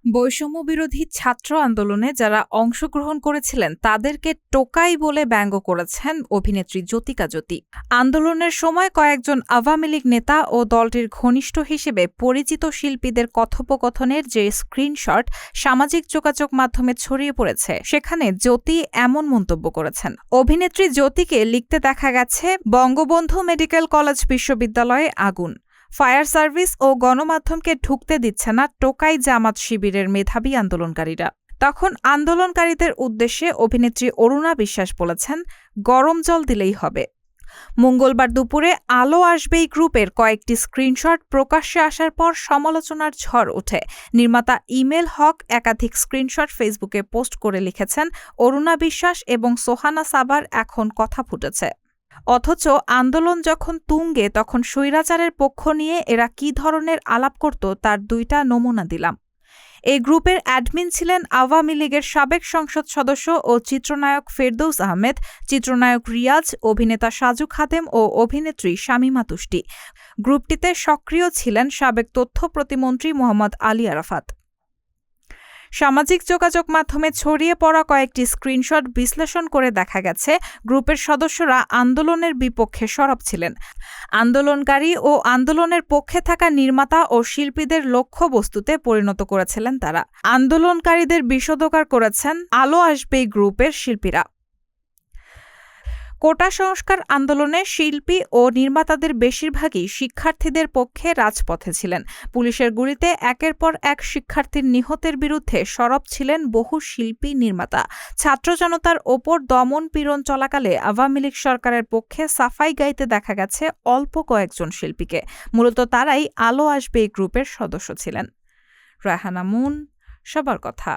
বৈষম্য বিরোধী ছাত্র আন্দোলনে যারা অংশগ্রহণ করেছিলেন তাদেরকে টোকাই বলে ব্যঙ্গ করেছেন অভিনেত্রী জ্যোতিকা জ্যোতি। আন্দোলনের সময় কয়েকজন আওয়ামী লীগ নেতা ও দলটির ঘনিষ্ঠ হিসেবে পরিচিত শিল্পীদের কথোপকথনের যে স্ক্রিনশট সামাজিক যোগাযোগ মাধ্যমে ছড়িয়ে পড়েছে, সেখানে জ্যোতি এমন মন্তব্য করেছেন। অভিনেত্রী জ্যোতিকে লিখতে দেখা গেছে, বঙ্গবন্ধু মেডিকেল কলেজ বিশ্ববিদ্যালয়ে আগুন, ফায়ার সার্ভিস ও গণমাধ্যমকে ঢুকতে দিচ্ছে না টোকাই জামাত শিবিরের মেধাবী আন্দোলনকারীরা। তখন আন্দোলনকারীদের উদ্দেশ্যে অভিনেত্রী অরুণা বিশ্বাস বলেছেন, গরম জল দিলেই হবে। মঙ্গলবার দুপুরে আলো আসবেই গ্রুপের কয়েকটি স্ক্রিনশট প্রকাশ্যে আসার পর সমালোচনার ঝড় ওঠে। নির্মাতা ইমেল হক একাধিক স্ক্রিনশট ফেসবুকে পোস্ট করে লিখেছেন, অরুণা বিশ্বাস এবং সোহানা সাবার এখন কথা ফুটেছে। অথচ আন্দোলন যখন তুঙ্গে তখন স্বৈরাচারের পক্ষ নিয়ে এরা কী ধরনের আলাপ করত তার দুইটা নমুনা দিলাম। এই গ্রুপের অ্যাডমিন ছিলেন আওয়ামী লীগের সাবেক সংসদ সদস্য ও চিত্রনায়ক ফেরদৌস আহমেদ, চিত্রনায়ক রিয়াজ, অভিনেতা সাজু খাদেম ও অভিনেত্রী শামীমা তুষ্টি। গ্রুপটিতে সক্রিয় ছিলেন সাবেক তথ্য প্রতিমন্ত্রী মোহাম্মদ আলী আরাফাত। সামাজিক যোগাযোগ মাধ্যমে ছড়িয়ে পড়া কয়েকটি স্ক্রিনশট বিশ্লেষণ করে দেখা গেছে, গ্রুপের সদস্যরা আন্দোলনের বিপক্ষে সরব ছিলেন। আন্দোলনকারী ও আন্দোলনের পক্ষে থাকা নির্মাতা ও শিল্পীদের লক্ষ্যবস্তুতে পরিণত করেছিলেন তারা। আন্দোলনকারীদের বিষোদগার করেছেন আলো আসবেই গ্রুপের শিল্পীরা। কোটা সংস্কার আন্দোলনে শিল্পী ও নির্মাতাদের বেশিরভাগই শিক্ষার্থীদের পক্ষে রাজপথে ছিলেন। পুলিশের গুলিতে একের পর এক শিক্ষার্থীর নিহতের বিরুদ্ধে সরব ছিলেন বহু শিল্পী নির্মাতা। ছাত্র জনতার ওপর দমন পীড়ন চলাকালে আওয়ামী লীগ সরকারের পক্ষে সাফাই গাইতে দেখা গেছে অল্প কয়েকজন শিল্পীকে। মূলত তারাই আলো আসবেই গ্রুপের সদস্য ছিলেন। রায়হানা মুন, সবার কথা।